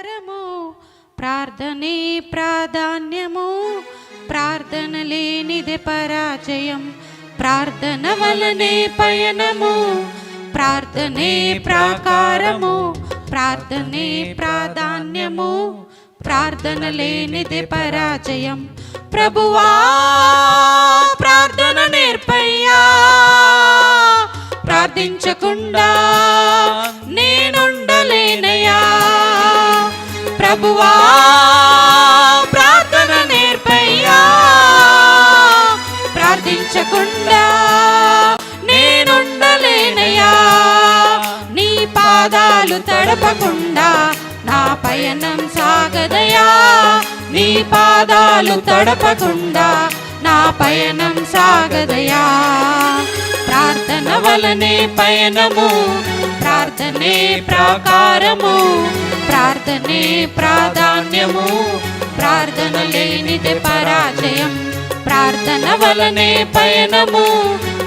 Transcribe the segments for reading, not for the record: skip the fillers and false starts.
ప్రాకారము ప్రార్థనే ప్రాధాన్యము ప్రార్థన లేనిదే పరాజయం ప్రార్థన వలనే పయనము ప్రార్థనే ప్రాకారము ప్రార్థనే ప్రాధాన్యము ప్రార్థన లేనిదే పరాజయం ప్రభువా ప్రార్థన నేర్పయ్యా ప్రార్థించకుండా నేనుండలేనయ్యా ప్రభువా ప్రార్థన నేర్పయ్యా ప్రార్థించకుండా నేనుండలేనయ్యా నీ పాదాలు తడపకుండా నా పయనం సాగదయా నీ పాదాలు తడపకుండా నా పయనం సాగదయా ప్రార్థన వలనే పయనము ప్రార్థనే ప్రాకారము ప్రార్థనే ప్రాధాన్యము ప్రార్థన లేనిదే పరాజయం ప్రార్థన వలనే పయనము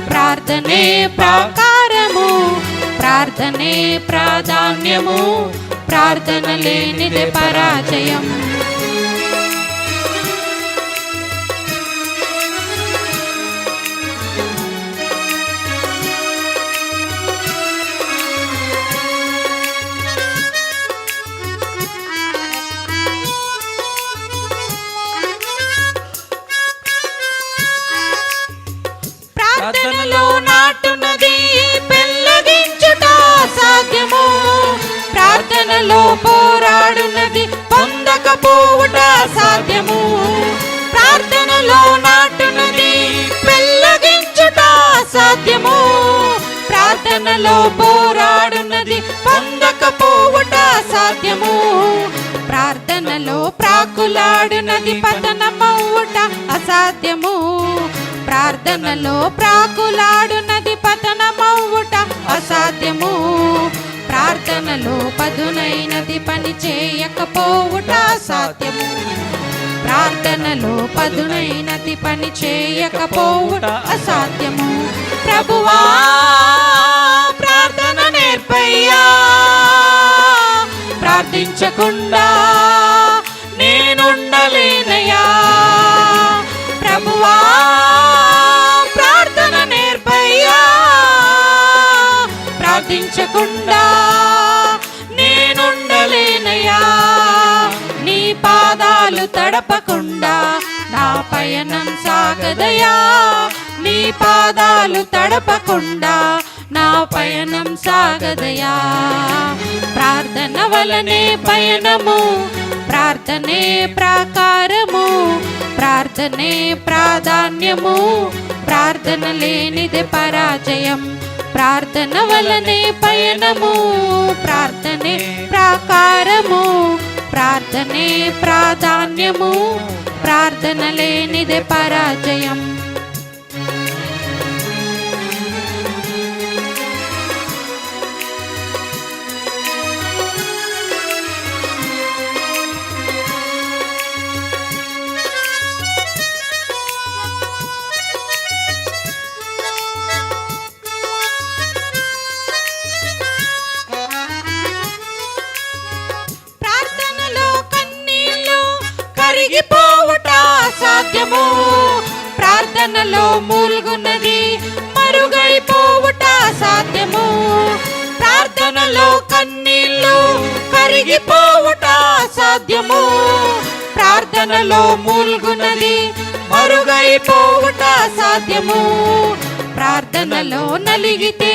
ప్రార్థనే ప్రాకారము ప్రార్థనే ప్రాధాన్యము ప్రార్థన లేనిదే పరాజయం ప్రార్థనలో నాటునది పెళ్ళగించుట సాధ్యము ప్రార్థనలో పోరాడునది పొందకపోవుట సాధ్యము ప్రార్థనలో నాటునది పెళ్ళగించుట సాధ్యము ప్రార్థనలో పోరాడునది పొందకపోవుట సాధ్యము ప్రార్థనలో ప్రాకులాడునది పతనమవుట అసాధ్యము ప్రార్థనలో ప్రాకులాడునది పతనమవుట అసాధ్యము ప్రార్థనలో పదునైనది పని చేయకపోవుట అసాధ్యము ప్రార్థనలో పదునైనది పని చేయకపోవుట అసాధ్యము ప్రభువా ప్రార్థన నేర్పయ్యా ప్రార్థించకుండా నేనుండలేనయ్యా ప్రభువా ప్రార్థన నేర్పయ్యా ప్రార్థించకుండా నేనుండలేనయ్యా నీ పాదాలు తడపకుండా నా పయనం సాగదయా నీ పాదాలు తడపకుండా నా పయనం సాగదయా ప్రార్థన వలనే పయనము ప్రార్థనే ప్రాకారము ప్రార్థనే ప్రాధాన్యము ప్రార్థన లేనిదే పరాజయం ప్రార్థన వలనే పయనము ప్రార్థనే ప్రాకారము ప్రార్థనే ప్రాధాన్యము ప్రార్థన లేనిదే పరాజయం కరిగిపోవుట అసాధ్యము ప్రార్థనలో మూల్గున్నది మరుగైపోవుట అసాధ్యము ప్రార్థనలో కన్నీళ్ళు కరిగిపోవుట అసాధ్యము ప్రార్థనలో మూల్గున్నది మరుగైపోవుట అసాధ్యము ప్రార్థనలో నలిగితే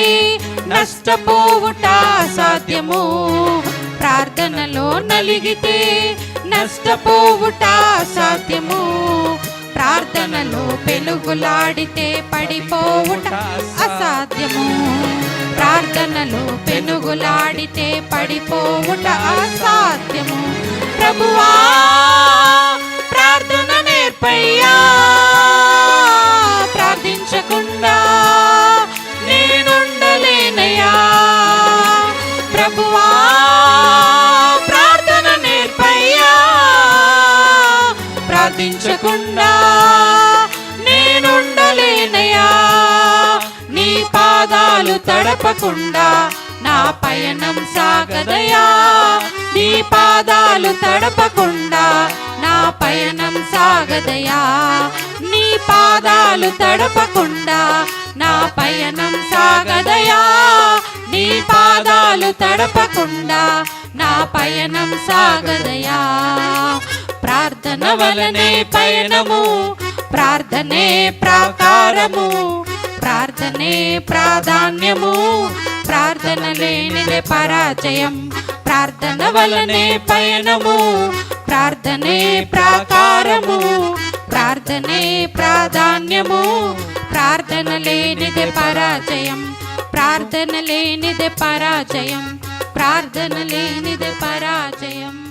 నష్టపోవుట అసాధ్యము ప్రార్థనలో నలిగితే నష్టపోవుట అసాధ్యము ప్రార్థనలో పెనుగులాడితే పడిపోవుట అసాధ్యము ప్రార్థనలో పెనుగులాడితే పడిపోవుట అసాధ్యము ప్రభువా ప్రార్థన నేర్పయ్యా ప్రార్థించకుండా నేనుండలేనయ్యా ప్రభువా ప్రార్థన నేర్పయ్యా ప్రార్థించకుండా నేనుండలేనయ్యా నీ పాదాలు తడపకుండా నా పయనం సాగదయా నీ పాదాలు తడపకుండా నా పయనం సాగదయా. నీ పాదాలు తడపకుండా నా పయనం సాగదయా. నీ పాదాలు తడపకుండా నా పయనం సాగదయా. ప్రార్థన వలనే పయనము, ప్రార్థనే ప్రాకారము, ప్రార్థనే ప్రాధాన్యము, ప్రార్థన లేనిదే పరాజయం. ప్రార్థన వలనే పయనము, ప్రార్థనే ప్రాకారము, ప్రార్థనే ప్రాధాన్యము, ప్రార్థన లేనిదే పరాజయం. ప్రార్థన లేనిదే పరాజయం, ప్రార్థన లేనిదే పరాజయం.